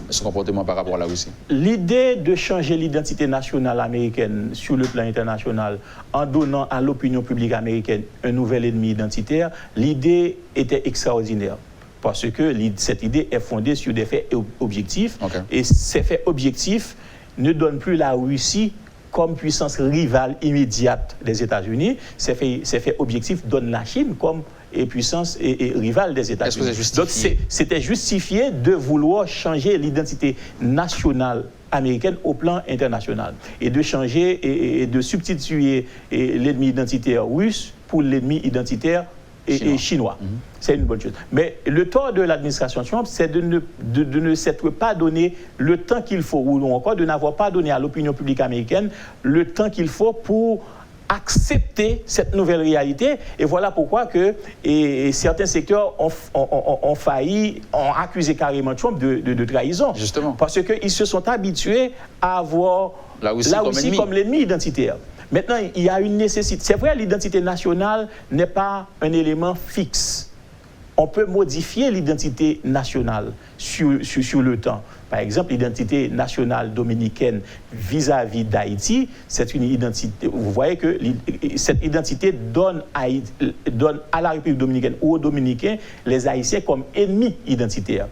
S2: son comportement par rapport à la Russie?
S3: L'idée de changer l'identité nationale américaine sur le plan international en donnant à l'opinion publique américaine un nouvel ennemi identitaire, l'idée était extraordinaire. Parce que cette idée est fondée sur des faits objectifs. Okay. Et ces faits objectifs ne donnent plus la Russie comme puissance rivale immédiate des États-Unis. Ces faits objectifs donnent la Chine comme puissance et rivale des États-Unis. Donc c'était justifié de vouloir changer l'identité nationale américaine au plan international et de changer et de substituer l'ennemi identitaire russe pour l'ennemi identitaire et chinois. C'est une bonne chose. Mais le tort de l'administration Trump, c'est de ne s'être pas donné le temps qu'il faut, ou encore de n'avoir pas donné à l'opinion publique américaine le temps qu'il faut pour accepter cette nouvelle réalité. Et voilà pourquoi certains secteurs ont failli, ont accusé carrément Trump de trahison.
S2: Justement.
S3: Parce qu'ils se sont habitués à avoir la Russie comme l'ennemi identitaire. Maintenant, il y a une nécessité. C'est vrai, l'identité nationale n'est pas un élément fixe. On peut modifier l'identité nationale sur le temps. Par exemple, l'identité nationale dominicaine vis-à-vis d'Haïti, c'est une identité. Vous voyez que cette identité donne à la République dominicaine ou aux Dominicains les Haïtiens comme ennemis identitaires.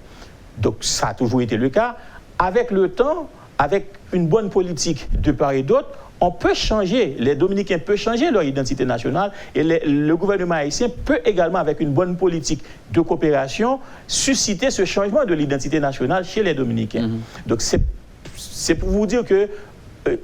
S3: Donc, ça a toujours été le cas. Avec le temps, avec une bonne politique de part et d'autre, on peut changer, les Dominicains peuvent changer leur identité nationale et le gouvernement haïtien peut également, avec une bonne politique de coopération, susciter ce changement de l'identité nationale chez les Dominicains. Donc c'est pour vous dire que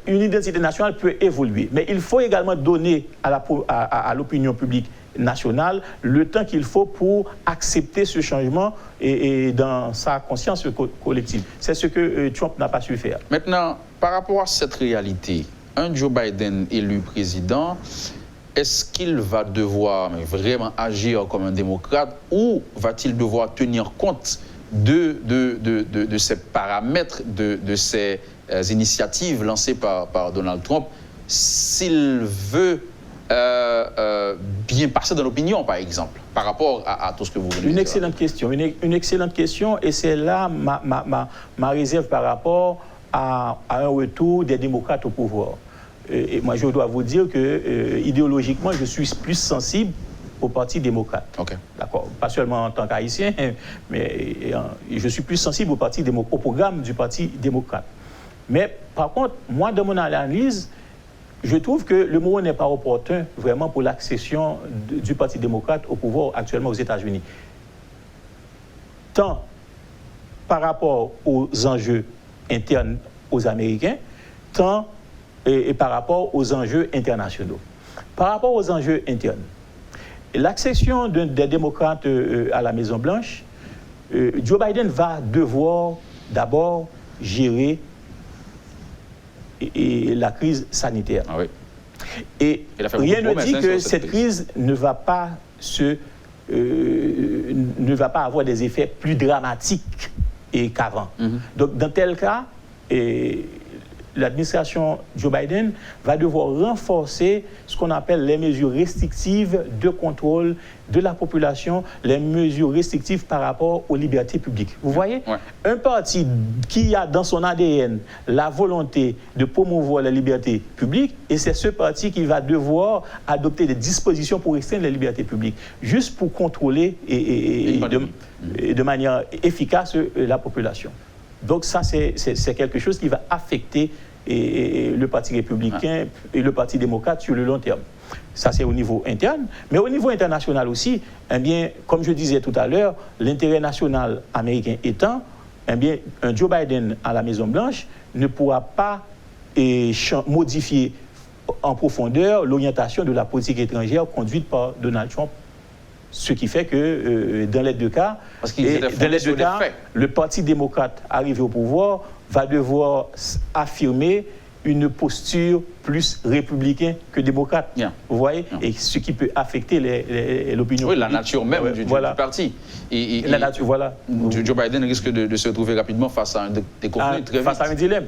S3: une identité nationale peut évoluer. Mais il faut également donner à l'opinion publique nationale le temps qu'il faut pour accepter ce changement et dans sa conscience collective. C'est ce que Trump n'a pas su faire.
S2: Maintenant, par rapport à cette réalité, un Joe Biden élu président, est-ce qu'il va devoir vraiment agir comme un démocrate ou va-t-il devoir tenir compte de ces paramètres, de ces initiatives lancées par Donald Trump s'il veut bien passer dans l'opinion, par exemple, par rapport à tout ce que vous venez de dire?
S3: Une excellente question, une excellente question, et c'est là ma réserve par rapport à un retour des démocrates au pouvoir. Et moi, je dois vous dire que idéologiquement, je suis plus sensible au Parti démocrate.
S2: Okay.
S3: D'accord. Pas seulement en tant qu'haïtien, mais je suis plus sensible au programme du Parti démocrate. Mais par contre, moi, dans mon analyse, je trouve que le moment n'est pas opportun vraiment pour l'accession du Parti démocrate au pouvoir actuellement aux États-Unis. Tant par rapport aux enjeux internes aux Américains, tant et par rapport aux enjeux internationaux. Par rapport aux enjeux internes, l'accession des démocrates à la Maison-Blanche, Joe Biden va devoir d'abord gérer la crise sanitaire.
S2: Ah oui.
S3: Et rien ne dit que cette crise ne va pas avoir des effets plus dramatiques qu'avant. Donc, dans tel cas, l'administration Joe Biden va devoir renforcer ce qu'on appelle les mesures restrictives de contrôle de la population, les mesures restrictives par rapport aux libertés publiques. Vous voyez, un parti qui a dans son ADN la volonté de promouvoir la liberté publique, et c'est ce parti qui va devoir adopter des dispositions pour restreindre les libertés publiques, juste pour contrôler de manière efficace la population. Donc ça, c'est quelque chose qui va affecter le Parti républicain et le Parti démocrate sur le long terme. Ça, c'est au niveau interne. Mais au niveau international aussi, eh bien, comme je disais tout à l'heure, l'intérêt national américain étant, eh bien, un Joe Biden à la Maison-Blanche ne pourra pas modifier en profondeur l'orientation de la politique étrangère conduite par Donald Trump Ce qui fait que dans les deux cas, le Parti démocrate arrivé au pouvoir va devoir affirmer une posture plus républicaine que démocrate. Vous voyez? Et ce qui peut affecter l'opinion publique.
S2: Oui, la nature même du parti.
S3: La nature, voilà.
S2: Joe Biden risque de se retrouver rapidement face à des conflits très vite.
S3: Face à un dilemme.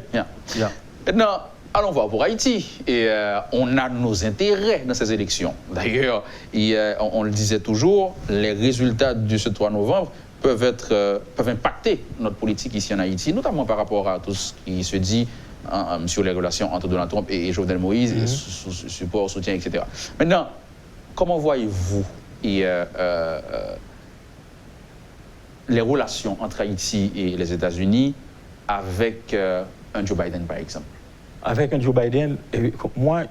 S2: Maintenant, allons voir pour Haïti. Et on a nos intérêts dans ces élections. D'ailleurs, on le disait toujours, les résultats de ce 3 novembre peuvent impacter notre politique ici en Haïti, notamment par rapport à tout ce qui se dit sur les relations entre Donald Trump et Jovenel Moïse, support, soutien, etc. Maintenant, comment voyez-vous les relations entre Haïti et les États-Unis avec un Joe Biden, par exemple?
S3: Avec un Joe Biden, moi,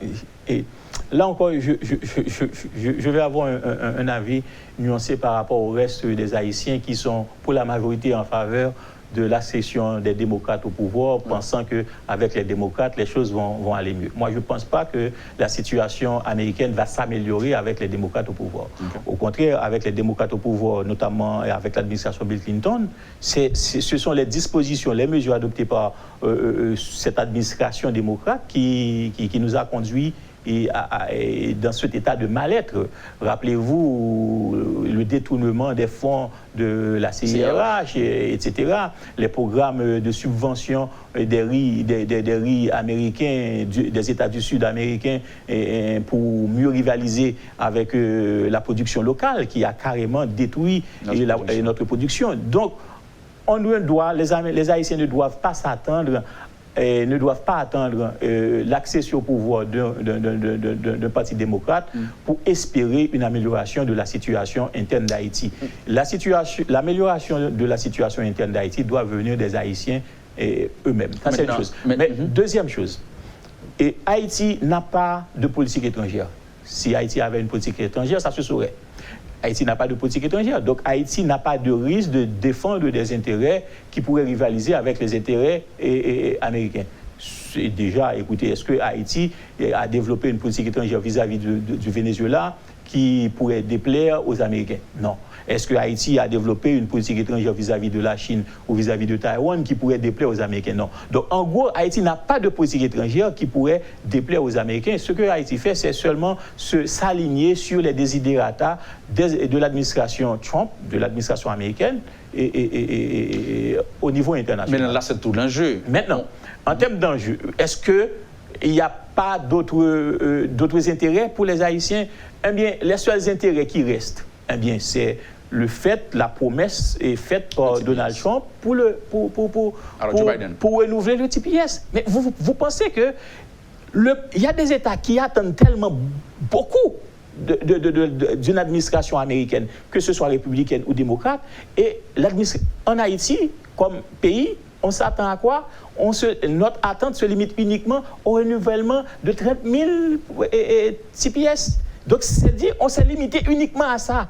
S3: là encore, je vais avoir un avis nuancé par rapport au reste des Haïtiens qui sont pour la majorité en faveur de l'accession des démocrates au pouvoir, pensant qu'avec les démocrates, les choses vont aller mieux. Moi, je ne pense pas que la situation américaine va s'améliorer avec les démocrates au pouvoir. Au contraire, avec les démocrates au pouvoir, notamment avec l'administration Bill Clinton, ce sont les dispositions, les mesures adoptées par cette administration démocrate qui nous a conduits dans cet état de mal-être. Rappelez-vous le détournement des fonds de la CIRH, etc., les programmes de subvention des riz américains, des États du Sud américains, pour mieux rivaliser avec la production locale qui a carrément détruit notre production. Donc, les Haïtiens ne doivent pas s'attendre ne doivent pas attendre l'accession au pouvoir d'un parti démocrate pour espérer une amélioration de la situation interne d'Haïti. L'amélioration de la situation interne d'Haïti doit venir des Haïtiens eux-mêmes. Ça, c'est une chose. Mais deuxième chose, Haïti n'a pas de politique étrangère. Si Haïti avait une politique étrangère, ça se saurait. Haïti n'a pas de politique étrangère. Donc Haïti n'a pas de risque de défendre des intérêts qui pourraient rivaliser avec les intérêts américains. Déjà, écoutez, est-ce que Haïti a développé une politique étrangère vis-à-vis du Venezuela qui pourrait déplaire aux Américains? Non. Est-ce que Haïti a développé une politique étrangère vis-à-vis de la Chine ou vis-à-vis de Taïwan qui pourrait déplaire aux Américains? Non. Donc, en gros, Haïti n'a pas de politique étrangère qui pourrait déplaire aux Américains. Ce que Haïti fait, c'est seulement s'aligner sur les desiderata de l'administration Trump, de l'administration américaine, et au niveau international.
S2: Mais là, c'est tout l'enjeu.
S3: Maintenant, en termes d'enjeu, est-ce qu'il n'y a pas d'autres intérêts pour les Haïtiens? Eh bien, les seuls intérêts qui restent, eh bien, c'est le fait, la promesse est faite par Donald Trump pour renouveler le TPS. Mais vous pensez que il y a des États qui attendent tellement beaucoup d'une administration américaine, que ce soit républicaine ou démocrate, et en Haïti, comme pays, on s'attend à quoi? Notre attente se limite uniquement au renouvellement de 30 000 TPS. Donc, c'est-à-dire qu'on s'est limité uniquement à ça.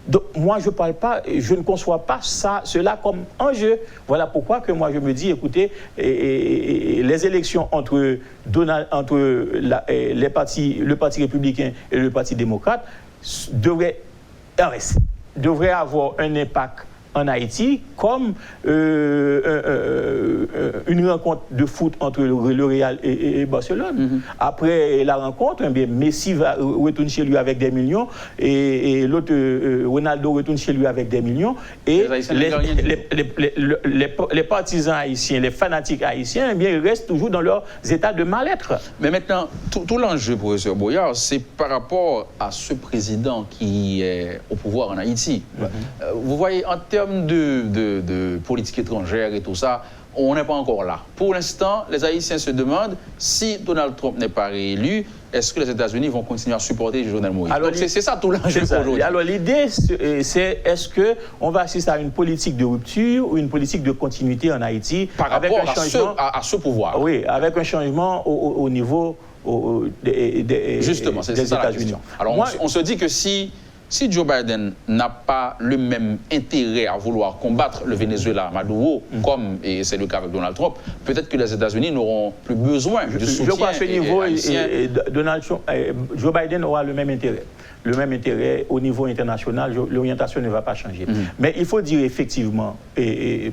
S3: Donc, moi, je ne conçois pas cela comme enjeu. Voilà pourquoi que moi, je me dis, écoutez, les élections entre le Parti républicain et le Parti démocrate devraient avoir un impact en Haïti, comme une rencontre de foot entre le Real et Barcelone. Après la rencontre, eh bien, Messi va retourner chez lui avec des millions et l'autre, Ronaldo, retourne chez lui avec des millions. Et les partisans haïtiens, les fanatiques haïtiens, eh bien, ils restent toujours dans leurs états de mal-être.
S2: Mais maintenant, tout l'enjeu, professeur Boyard, c'est par rapport à ce président qui est au pouvoir en Haïti. Vous voyez, en termes de politique étrangère et tout ça, on n'est pas encore là. Pour l'instant, les Haïtiens se demandent si Donald Trump n'est pas réélu, est-ce que les États-Unis vont continuer à supporter Jovenel Moïse? Donc c'est ça tout l'enjeu aujourd'hui.
S3: Alors l'idée, c'est est-ce qu'on va assister à une politique de rupture ou une politique de continuité en Haïti
S2: par rapport à ce pouvoir?
S3: Oui, avec un changement au niveau
S2: Justement, c'est ça la question. Alors on se dit que si si Joe Biden n'a pas le même intérêt à vouloir combattre le Venezuela, Maduro, comme c'est le cas avec Donald Trump, peut-être que les États-Unis n'auront plus besoin du soutien.
S3: Je crois qu'à ce niveau, Donald Trump, Joe Biden aura le même intérêt. Le même intérêt au niveau international, l'orientation ne va pas changer. Mais il faut dire effectivement,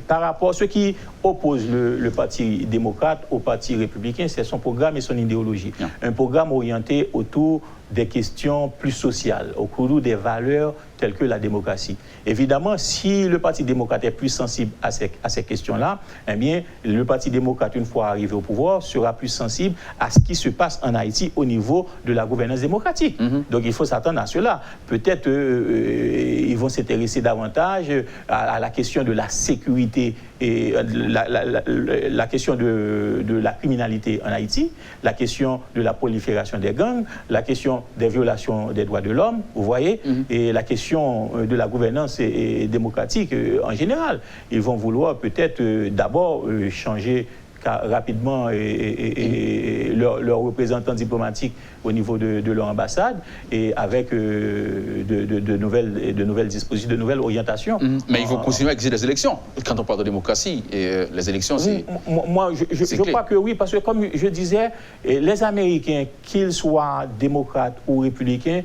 S3: par rapport à ce qui oppose le Parti démocrate au Parti républicain, c'est son programme et son idéologie. Un programme orienté autour des questions plus sociales, autour des valeurs telles que la démocratie. Évidemment, si le Parti démocrate est plus sensible à ces questions-là, eh bien, le Parti démocrate, une fois arrivé au pouvoir, sera plus sensible à ce qui se passe en Haïti au niveau de la gouvernance démocratique. Donc, il faut s'attendre à cela. Peut-être ils vont s'intéresser davantage à la question de la sécurité et la question de la criminalité en Haïti, la question de la prolifération des gangs, la question des violations des droits de l'homme, vous voyez, et la question de la gouvernance démocratique en général. Ils vont vouloir peut-être d'abord changer rapidement leurs représentants diplomatiques au niveau de leur ambassade et avec de nouvelles dispositions, de nouvelles orientations.
S2: Mais il faut continuer à exiger les élections. Quand on parle de démocratie, les élections, c'est...
S3: Moi, je crois que oui, parce que comme je disais, les Américains, qu'ils soient démocrates ou républicains,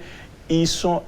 S3: ils sont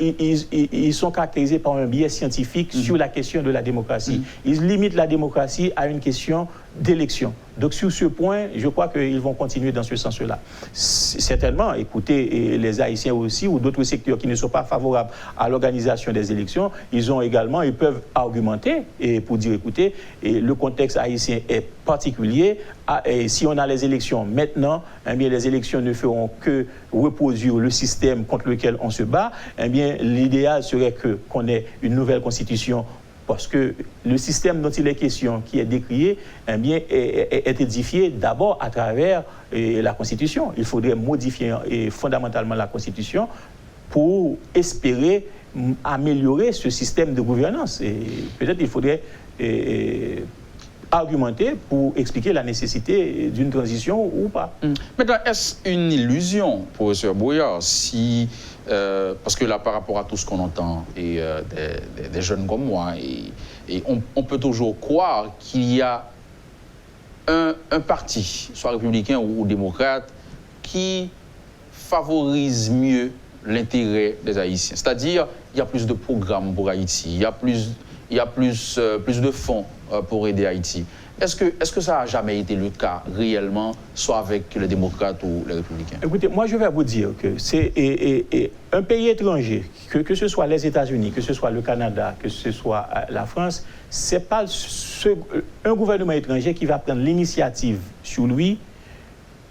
S3: caractérisés par un biais scientifique sur la question de la démocratie. Ils limitent la démocratie à une question d'élection. Donc sur ce point, je crois qu'ils vont continuer dans ce sens-là. Certainement, écoutez, les Haïtiens aussi ou d'autres secteurs qui ne sont pas favorables à l'organisation des élections, ils peuvent argumenter pour dire, écoutez, le contexte haïtien est particulier. Et si on a les élections maintenant, eh bien, les élections ne feront que reproduire le système contre lequel on se bat. Eh bien, l'idéal serait qu'on ait une nouvelle constitution, parce que le système dont il est question, qui est décrié, eh bien, est édifié d'abord à travers la Constitution. Il faudrait modifier fondamentalement la Constitution pour espérer améliorer ce système de gouvernance. Et peut-être il faudrait argumenter pour expliquer la nécessité d'une transition ou pas.
S2: Maintenant, est-ce une illusion, professeur Boyard, si... parce que là, par rapport à tout ce qu'on entend, et des jeunes comme moi, et on peut toujours croire qu'il y a un parti, soit républicain ou démocrate, qui favorise mieux l'intérêt des Haïtiens. C'est-à-dire, il y a plus de programmes pour Haïti, il y a plus de fonds pour aider Haïti. Est-ce que ça n'a jamais été le cas réellement, soit avec les démocrates ou les républicains? Écoutez,
S3: moi je vais vous dire que c'est un pays étranger, que ce soit les États-Unis, que ce soit le Canada, que ce soit la France, c'est pas un gouvernement étranger qui va prendre l'initiative sur lui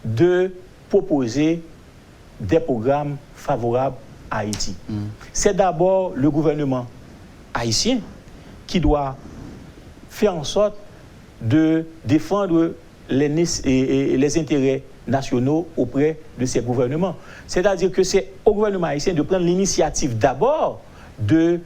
S3: de proposer des programmes favorables à Haïti. C'est d'abord le gouvernement haïtien qui doit faire en sorte de défendre les intérêts nationaux auprès de ces gouvernements. C'est-à-dire que c'est au gouvernement haïtien de prendre l'initiative d'abord de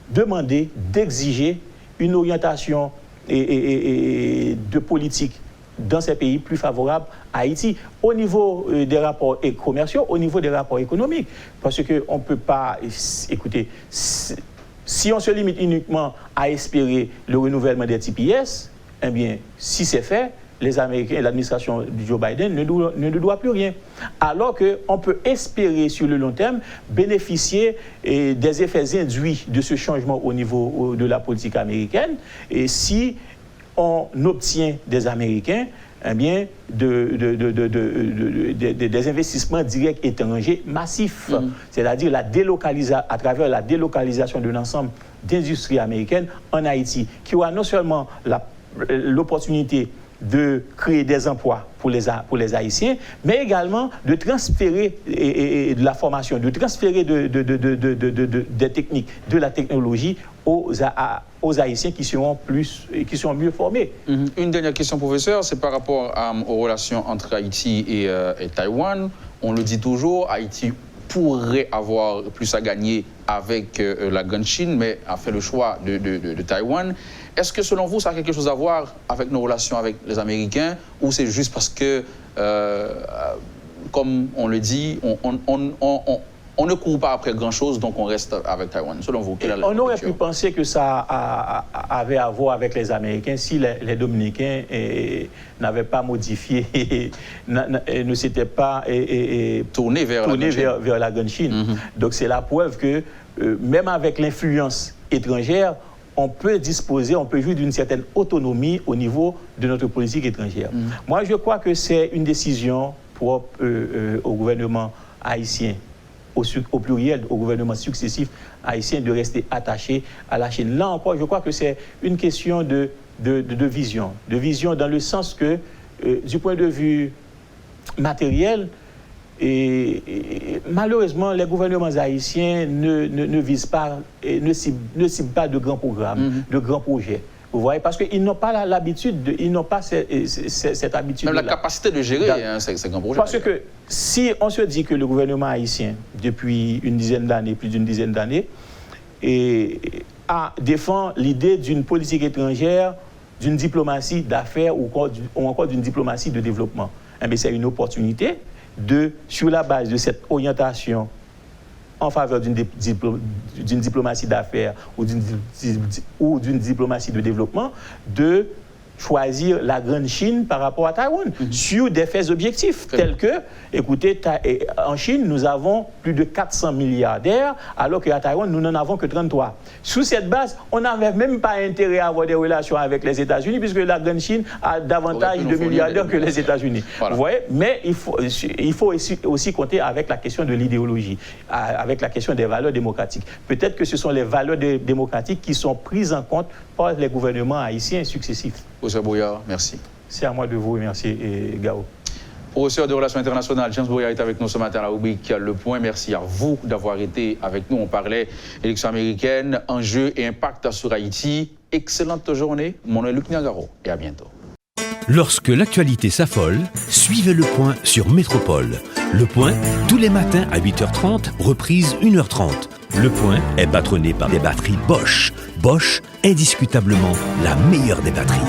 S3: demander, d'exiger une orientation de politique dans ces pays plus favorables à Haïti, au niveau des rapports commerciaux, au niveau des rapports économiques. Parce qu'on ne peut pas, écoutez, si on se limite uniquement à espérer le renouvellement des TPS, eh bien, si c'est fait, les Américains et l'administration de Joe Biden ne doit plus rien. Alors qu'on peut espérer sur le long terme bénéficier des effets induits de ce changement au niveau de la politique américaine, et si on obtient des Américains eh bien, des investissements directs étrangers massifs, c'est-à-dire à travers la délocalisation de l'ensemble d'industries américaines en Haïti, qui aura non seulement l'opportunité de créer des emplois pour les Haïtiens, mais également de transférer de la formation, de transférer des techniques, de la technologie aux Haïtiens qui seront mieux formés.
S2: Une dernière question, professeur, c'est par rapport aux relations entre Haïti et Taïwan. On le dit toujours, Haïti pourrait avoir plus à gagner avec la grande Chine, mais a fait le choix de Taïwan. Est-ce que selon vous, ça a quelque chose à voir avec nos relations avec les Américains, ou c'est juste parce que, comme on le dit, on ne court pas après grand-chose, donc on reste avec Taïwan. Selon vous,
S3: on aurait pu penser que ça avait à voir avec les Américains si les Dominicains n'avaient pas modifié, ne s'étaient pas
S2: tournés
S3: vers la grande Chine. Donc c'est la preuve que même avec l'influence étrangère, on peut jouir d'une certaine autonomie au niveau de notre politique étrangère. Moi, je crois que c'est une décision propre au gouvernement haïtien, au pluriel, au gouvernement successif haïtien, de rester attaché à la Chine. Là encore, je crois que c'est une question de vision. De vision dans le sens que, du point de vue matériel, malheureusement, les gouvernements haïtiens ne visent pas, ne ciblent pas de grands programmes, de grands projets. Vous voyez, parce qu'ils n'ont pas l'habitude, ils n'ont pas cette habitude.
S2: Même la capacité de gérer ces grands projets.
S3: Parce que si on se dit que le gouvernement haïtien, depuis plus d'une dizaine d'années, défend l'idée d'une politique étrangère, d'une diplomatie d'affaires ou encore d'une diplomatie de développement, c'est une opportunité sur la base de cette orientation en faveur d'une diplomatie d'affaires ou d'une diplomatie de développement, de choisir la grande Chine par rapport à Taïwan sur des faits objectifs tels que, écoutez, en Chine, nous avons plus de 400 milliardaires, alors qu'à Taïwan, nous n'en avons que 33. Sous cette base, on n'avait même pas intérêt à avoir des relations avec les États-Unis, puisque la grande Chine a davantage de milliardaires que les États-Unis. Voilà. Vous voyez? Mais il faut aussi compter avec la question de l'idéologie, avec la question des valeurs démocratiques. Peut-être que ce sont les valeurs démocratiques qui sont prises en compte par les gouvernements haïtiens successifs.
S2: Professeur Boyard, merci.
S3: C'est à moi de vous remercier, Gao.
S2: Professeur de Relations internationales, James Boyard est avec nous ce matin à la rubrique Le Point. Merci à vous d'avoir été avec nous. On parlait élections américaines, enjeux et impact sur Haïti. Excellente journée. Mon nom est Luc Niagaro et à bientôt.
S1: Lorsque l'actualité s'affole, suivez Le Point sur Métropole. Le Point, tous les matins à 8h30, reprise 1h30. Le Point est patronné par des batteries Bosch. Bosch, indiscutablement la meilleure des batteries.